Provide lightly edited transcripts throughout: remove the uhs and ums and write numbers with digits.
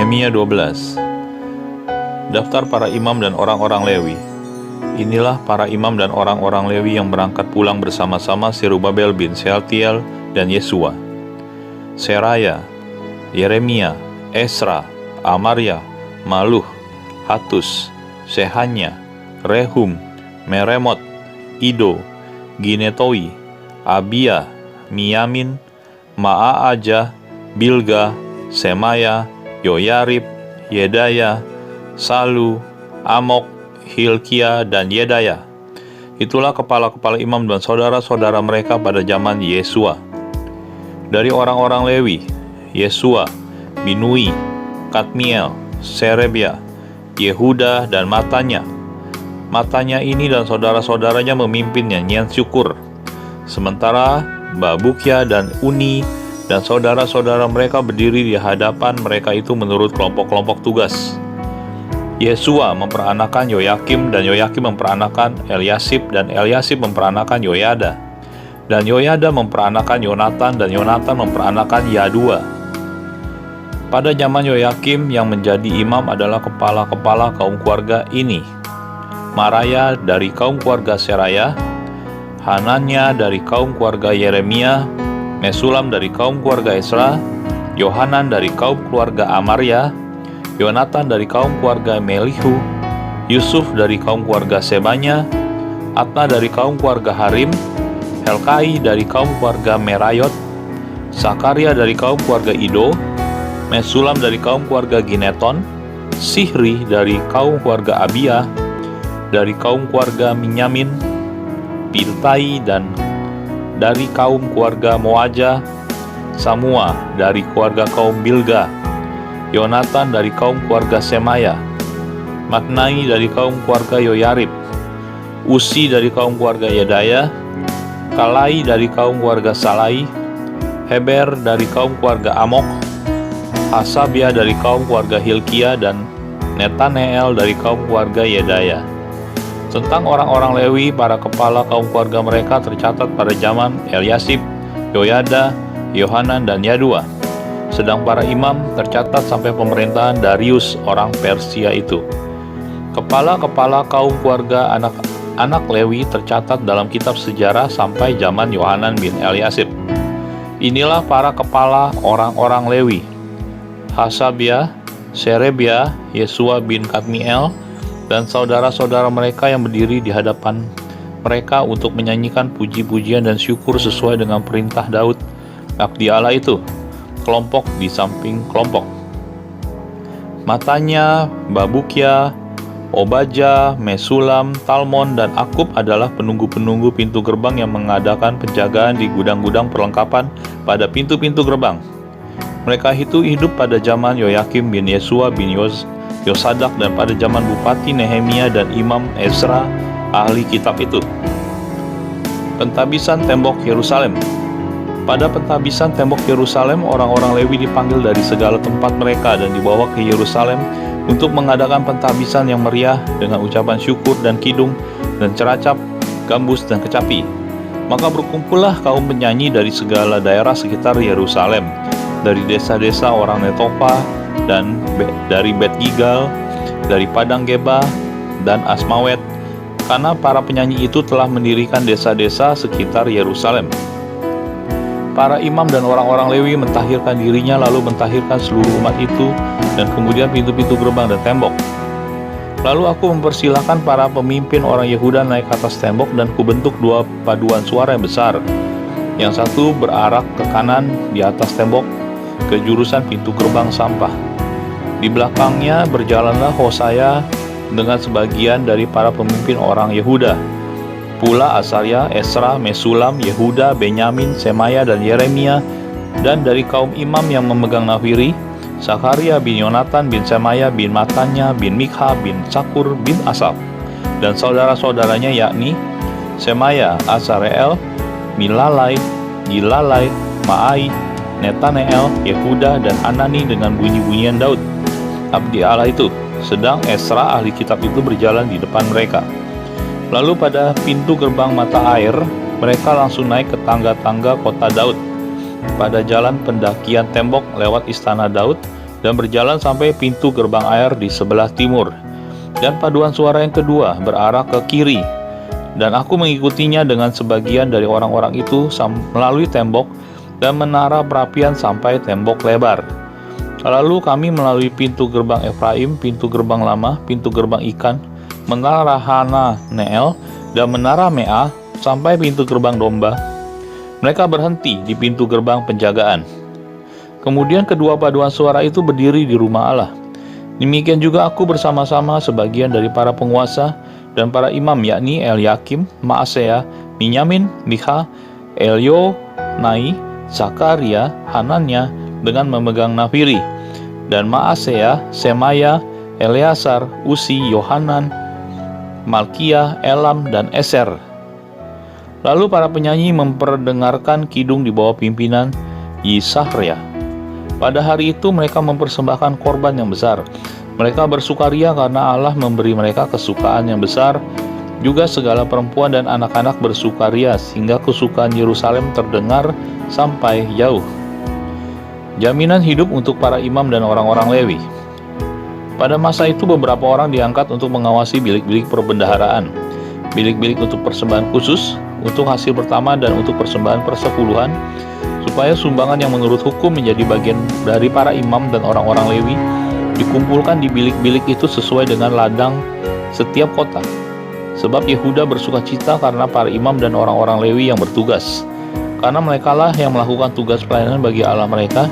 Nehemia 12. Daftar para imam dan orang-orang Lewi. Inilah para imam dan orang-orang Lewi yang berangkat pulang bersama-sama Serubabel bin Sealtiel dan Yesua, Seraya, Yeremia, Esra, Amaria, Maluh, Hatus, Sehanya, Rehum, Meremot, Ido, Ginetoi, Abia, Miyamin, Ma'aaja, Bilga, Semaya, Yoyarib, Yedaya, Salu, Amok, Hilkia, dan Yedaya. Itulah kepala-kepala imam dan saudara-saudara mereka pada zaman Yesua. Dari orang-orang Lewi, Yesua, Binui, Kadmiel, Serebia, Yehuda, dan Matanya. Matanya ini dan saudara-saudaranya memimpin nyanyian syukur. Sementara Babukya dan Uni dan saudara-saudara mereka berdiri di hadapan mereka itu menurut kelompok-kelompok tugas. Yesua memperanakan Yoyakim, dan Yoyakim memperanakan Eliasib, dan Eliasib memperanakan Yoyada. Dan Yoyada memperanakan Yonatan, dan Yonatan memperanakan Yadua. Pada zaman Yoyakim, yang menjadi imam adalah kepala-kepala kaum keluarga ini: Maraya dari kaum keluarga Seraya, Hananya dari kaum keluarga Yeremia, Mesulam dari kaum keluarga Esra, Yohanan dari kaum keluarga Amaria, Yonatan dari kaum keluarga Melihu, Yusuf dari kaum keluarga Sebanya, Atna dari kaum keluarga Harim, Helkai dari kaum keluarga Merayot, Sakaria dari kaum keluarga Ido, Mesulam dari kaum keluarga Gineton, Sihri dari kaum keluarga Abia, dari kaum keluarga Minyamin, Piltai dan dari kaum keluarga Moaja, Samua dari keluarga kaum Bilga, Yonatan dari kaum keluarga Semaya, Matnai dari kaum keluarga Yoyarib, Usi dari kaum keluarga Yedaya, Kalai dari kaum keluarga Salai, Heber dari kaum keluarga Amok, Hasabia dari kaum keluarga Hilkia, dan Netaneel dari kaum keluarga Yedaya. Tentang orang-orang Lewi, para kepala kaum keluarga mereka tercatat pada zaman Eliasib, Yoyada, Yohanan, dan Yadua. Sedang para imam tercatat sampai pemerintahan Darius orang Persia itu. Kepala-kepala kaum keluarga anak Lewi tercatat dalam kitab sejarah sampai zaman Yohanan bin Eliasib. Inilah para kepala orang-orang Lewi: Hasabia, Serebia, Yesua bin Kadmiel, dan saudara-saudara mereka yang berdiri di hadapan mereka untuk menyanyikan puji-pujian dan syukur sesuai dengan perintah Daud, abdi Allah itu, kelompok di samping kelompok. Matanya, Babukya, Obaja, Mesulam, Talmon, dan Akub adalah penunggu-penunggu pintu gerbang yang mengadakan penjagaan di gudang-gudang perlengkapan pada pintu-pintu gerbang. Mereka itu hidup pada zaman Yoyakim bin Yesua bin Yosadak, dan pada zaman Bupati Nehemia dan Imam Ezra, ahli kitab itu. Pentabisan tembok Yerusalem. Pada pentabisan tembok Yerusalem, orang-orang Lewi dipanggil dari segala tempat mereka dan dibawa ke Yerusalem untuk mengadakan pentabisan yang meriah dengan ucapan syukur dan kidung dan ceracap, gambus, dan kecapi. Maka berkumpullah kaum penyanyi dari segala daerah sekitar Yerusalem, dari desa-desa orang Netofa, dan dari Bet Gigal, dari Padang Geba, dan Asmawet, karena para penyanyi itu telah mendirikan desa-desa sekitar Yerusalem. Para imam dan orang-orang Lewi mentahirkan dirinya, lalu mentahirkan seluruh umat itu, dan kemudian pintu-pintu gerbang dan tembok. Lalu aku mempersilahkan para pemimpin orang Yehuda naik ke atas tembok, dan kubentuk dua paduan suara yang besar. Yang satu berarak ke kanan di atas tembok, ke jurusan pintu gerbang sampah. Di belakangnya berjalanlah Hosaya dengan sebagian dari para pemimpin orang Yehuda, pula Asaria, Esra, Mesulam, Yehuda, Benyamin, Semaya, dan Yeremia, dan dari kaum imam yang memegang nafiri, Sakaria bin Yonatan bin Semaya bin Matanya bin Mikha bin Sakur bin Asaf, dan saudara-saudaranya yakni Semaya, Asareel, Milalai, Gilalai, Maai, Netaneel, Yehuda, dan Anani dengan bunyi-bunyian Daud, abdi Allah itu, sedang Esra ahli kitab itu berjalan di depan mereka. Lalu pada pintu gerbang mata air, mereka langsung naik ke tangga-tangga kota Daud. Pada jalan pendakian tembok lewat istana Daud, dan berjalan sampai pintu gerbang air di sebelah timur. Dan paduan suara yang kedua berarah ke kiri, dan aku mengikutinya dengan sebagian dari orang-orang itu melalui tembok dan menara perapian sampai tembok lebar. Lalu kami melalui pintu gerbang Efraim, pintu gerbang lama, pintu gerbang ikan, menara Hananeel, dan menara Mea, sampai pintu gerbang domba. Mereka berhenti di pintu gerbang penjagaan. Kemudian kedua paduan suara itu berdiri di rumah Allah. Demikian juga aku bersama-sama sebagian dari para penguasa dan para imam, yakni Eliakim, Maaseya, Minyamin, Micha, Elionai, Zakaria, Hananya, dengan memegang nafiri, dan Maaseya, Semaya, Eleazar, Usi, Yohanan, Malkia, Elam, dan Eser. Lalu para penyanyi memperdengarkan kidung di bawah pimpinan Yisahria. Pada hari itu mereka mempersembahkan korban yang besar. Mereka bersukaria karena Allah memberi mereka kesukaan yang besar. Juga segala perempuan dan anak-anak bersukaria, sehingga kesukaan Yerusalem terdengar sampai jauh. Jaminan hidup untuk para imam dan orang-orang Lewi. Pada masa itu beberapa orang diangkat untuk mengawasi bilik-bilik perbendaharaan, bilik-bilik untuk persembahan khusus, untuk hasil pertama dan untuk persembahan persepuluhan, supaya sumbangan yang menurut hukum menjadi bagian dari para imam dan orang-orang Lewi dikumpulkan di bilik-bilik itu sesuai dengan ladang setiap kota. Sebab Yehuda bersukacita karena para imam dan orang-orang Lewi yang bertugas, karena merekalah yang melakukan tugas pelayanan bagi Allah mereka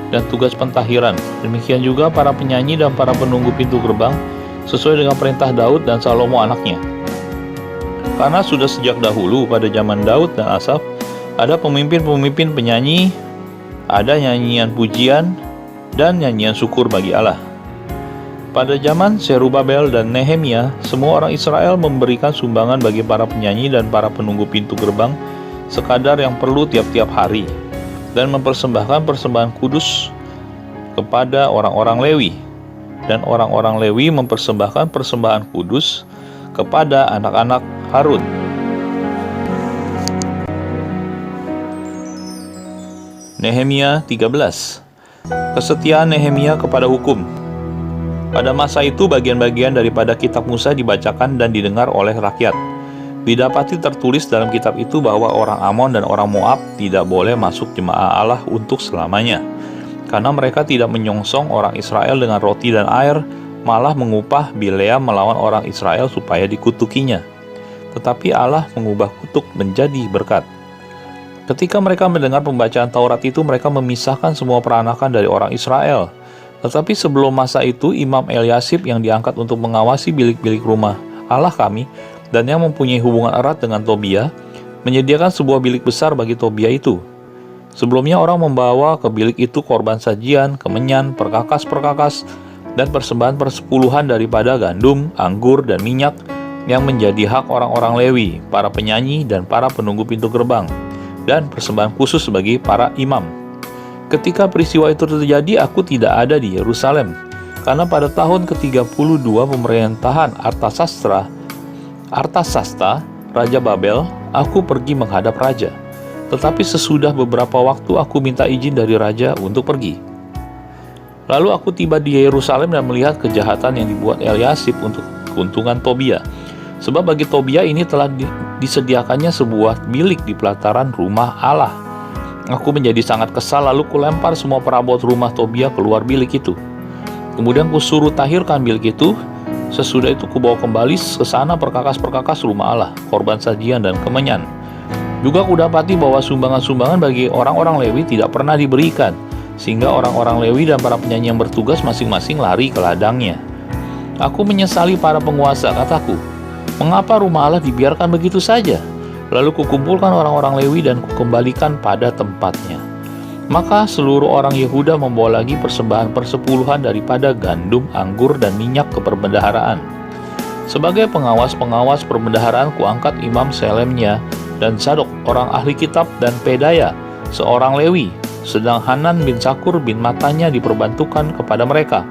dan tugas pentahiran. Demikian juga para penyanyi dan para penunggu pintu gerbang, sesuai dengan perintah Daud dan Salomo anaknya. Karena sudah sejak dahulu pada zaman Daud dan Asaf ada pemimpin-pemimpin penyanyi, ada nyanyian pujian dan nyanyian syukur bagi Allah. Pada zaman Zerubabel dan Nehemia, semua orang Israel memberikan sumbangan bagi para penyanyi dan para penunggu pintu gerbang sekadar yang perlu tiap-tiap hari, dan mempersembahkan persembahan kudus kepada orang-orang Lewi, dan orang-orang Lewi mempersembahkan persembahan kudus kepada anak-anak Harun. Nehemia 13. Kesetiaan Nehemia kepada hukum. Pada masa itu bagian-bagian daripada kitab Musa dibacakan dan didengar oleh rakyat. Didapati tertulis dalam kitab itu bahwa orang Amon dan orang Moab tidak boleh masuk jemaah Allah untuk selamanya, karena mereka tidak menyongsong orang Israel dengan roti dan air, malah mengupah Bileam melawan orang Israel supaya dikutukinya. Tetapi Allah mengubah kutuk menjadi berkat. Ketika mereka mendengar pembacaan Taurat itu, mereka memisahkan semua peranakan dari orang Israel. Tetapi sebelum masa itu, Imam Eliasib yang diangkat untuk mengawasi bilik-bilik rumah Allah kami, dan yang mempunyai hubungan erat dengan Tobia, menyediakan sebuah bilik besar bagi Tobia itu. Sebelumnya orang membawa ke bilik itu korban sajian, kemenyan, perkakas-perkakas, dan persembahan persepuluhan daripada gandum, anggur, dan minyak yang menjadi hak orang-orang Lewi, para penyanyi, dan para penunggu pintu gerbang, dan persembahan khusus bagi para imam. Ketika peristiwa itu terjadi, aku tidak ada di Yerusalem, karena pada tahun ke-32 pemerintahan Artasasta, Raja Babel, aku pergi menghadap raja. Tetapi sesudah beberapa waktu aku minta izin dari raja untuk pergi. Lalu aku tiba di Yerusalem dan melihat kejahatan yang dibuat Eliasib untuk keuntungan Tobia. Sebab bagi Tobia ini telah disediakannya sebuah bilik di pelataran rumah Allah. Aku menjadi sangat kesal, lalu kulempar semua perabot rumah Tobia keluar bilik itu. Kemudian kusuruh tahirkan bilik itu. Sesudah itu kubawa kembali ke sana perkakas-perkakas rumah Allah, korban sajian dan kemenyan. Juga kudapati bahwa sumbangan-sumbangan bagi orang-orang Lewi tidak pernah diberikan, sehingga orang-orang Lewi dan para penyanyi yang bertugas masing-masing lari ke ladangnya. Aku menyesali para penguasa, kataku, mengapa rumah Allah dibiarkan begitu saja? Lalu kukumpulkan orang-orang Lewi dan kukembalikan pada tempatnya. Maka seluruh orang Yehuda membawa lagi persembahan persepuluhan daripada gandum, anggur, dan minyak ke perbendaharaan. Sebagai pengawas-pengawas perbendaharaan kuangkat Imam Selemnya dan Sadok, orang ahli kitab, dan Pedaya, seorang Lewi, sedang Hanan bin Sakur bin Matanya diperbantukan kepada mereka,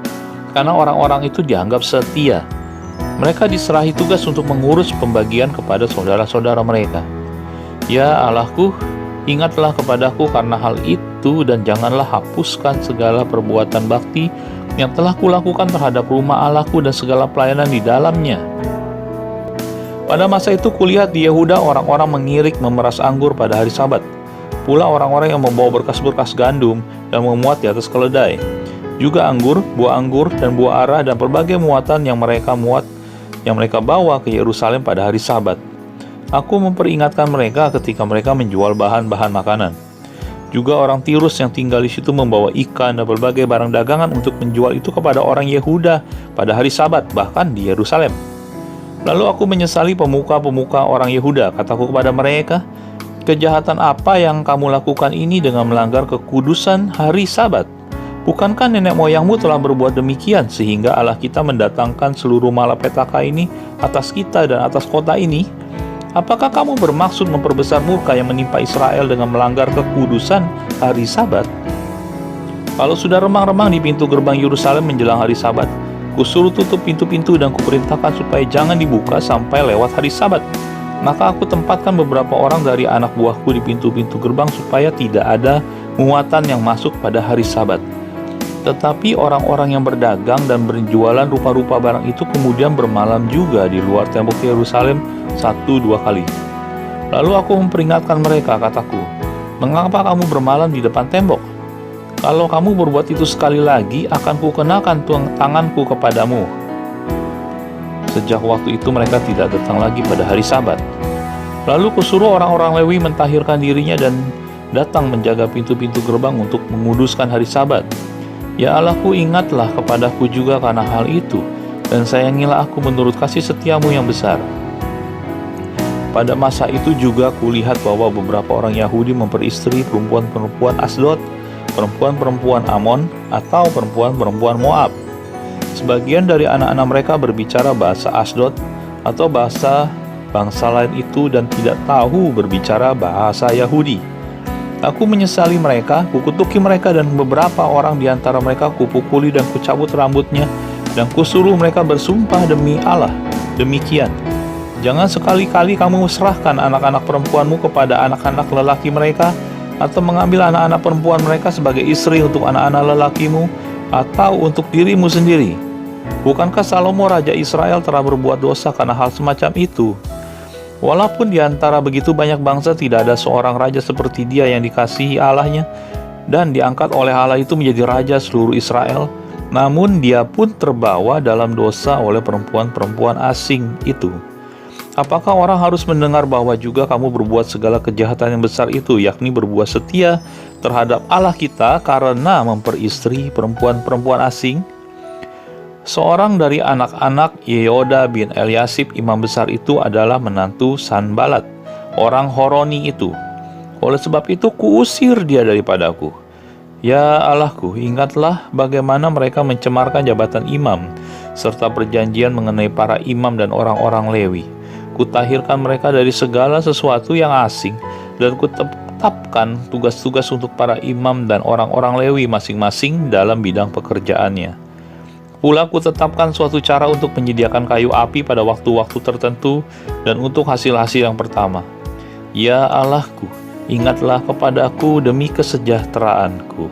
karena orang-orang itu dianggap setia. Mereka diserahi tugas untuk mengurus pembagian kepada saudara-saudara mereka. Ya Allahku, ingatlah kepadaku karena hal itu, itu dan janganlah hapuskan segala perbuatan bakti yang telah kulakukan terhadap rumah Allahku dan segala pelayanan di dalamnya. Pada masa itu kulihat di Yehuda orang-orang mengirik memeras anggur pada hari Sabat. Pula orang-orang yang membawa berkas-berkas gandum dan memuat di atas keledai. Juga anggur, buah anggur, dan buah ara dan berbagai muatan yang mereka bawa ke Yerusalem pada hari Sabat. Aku memperingatkan mereka ketika mereka menjual bahan-bahan makanan. Juga orang Tirus yang tinggal di situ membawa ikan dan berbagai barang dagangan untuk menjual itu kepada orang Yehuda pada hari Sabat, bahkan di Yerusalem. Lalu aku menyesali pemuka-pemuka orang Yehuda. Kataku kepada mereka, kejahatan apa yang kamu lakukan ini dengan melanggar kekudusan hari Sabat? Bukankah nenek moyangmu telah berbuat demikian sehingga Allah kita mendatangkan seluruh malapetaka ini atas kita dan atas kota ini? Apakah kamu bermaksud memperbesar murka yang menimpa Israel dengan melanggar kekudusan hari Sabat? Kalau sudah remang-remang di pintu gerbang Yerusalem menjelang hari Sabat, kusuruh tutup pintu-pintu dan kuperintahkan supaya jangan dibuka sampai lewat hari Sabat. Maka aku tempatkan beberapa orang dari anak buahku di pintu-pintu gerbang supaya tidak ada muatan yang masuk pada hari Sabat. Tetapi orang-orang yang berdagang dan berjualan rupa-rupa barang itu kemudian bermalam juga di luar tembok Yerusalem 1-2 kali. Lalu aku memperingatkan mereka, kataku, mengapa kamu bermalam di depan tembok? Kalau kamu berbuat itu sekali lagi, akan kukenakan tanganku kepadamu. Sejak waktu itu mereka tidak datang lagi pada hari Sabat. Lalu kusuruh orang-orang Lewi mentahirkan dirinya dan datang menjaga pintu-pintu gerbang untuk menguduskan hari Sabat. Ya Allahku, ingatlah kepadaku juga karena hal itu, dan sayangilah aku menurut kasih setiamu yang besar. Pada masa itu juga kulihat bahwa beberapa orang Yahudi memperistri perempuan-perempuan Asdod, perempuan-perempuan Amon, atau perempuan-perempuan Moab. Sebagian dari anak-anak mereka berbicara bahasa Asdod atau bahasa bangsa lain itu dan tidak tahu berbicara bahasa Yahudi. Aku menyesali mereka, kukutuki mereka dan beberapa orang di antara mereka kupukuli dan kucabut rambutnya dan kusuruh mereka bersumpah demi Allah. Demikian, jangan sekali-kali kamu serahkan anak-anak perempuanmu kepada anak-anak lelaki mereka, atau mengambil anak-anak perempuan mereka sebagai istri untuk anak-anak lelakimu atau untuk dirimu sendiri. Bukankah Salomo Raja Israel telah berbuat dosa karena hal semacam itu? Walaupun di antara begitu banyak bangsa tidak ada seorang raja seperti dia yang dikasihi Allahnya dan diangkat oleh Allah itu menjadi raja seluruh Israel, namun dia pun terbawa dalam dosa oleh perempuan-perempuan asing itu. Apakah orang harus mendengar bahwa juga kamu berbuat segala kejahatan yang besar itu, yakni berbuat setia terhadap Allah kita karena memperistri perempuan-perempuan asing? Seorang dari anak-anak Yehoda bin Eliasib imam besar itu adalah menantu Sanbalat, orang Horoni itu. Oleh sebab itu kuusir dia daripadaku. Ya Allahku, ingatlah bagaimana mereka mencemarkan jabatan imam, serta perjanjian mengenai para imam dan orang-orang Lewi. Kutahirkan mereka dari segala sesuatu yang asing, dan kutetapkan tugas-tugas untuk para imam dan orang-orang Lewi masing-masing dalam bidang pekerjaannya. Pula kutetapkan suatu cara untuk menyediakan kayu api pada waktu-waktu tertentu dan untuk hasil-hasil yang pertama. Ya Allahku, ingatlah kepadaku demi kesejahteraanku.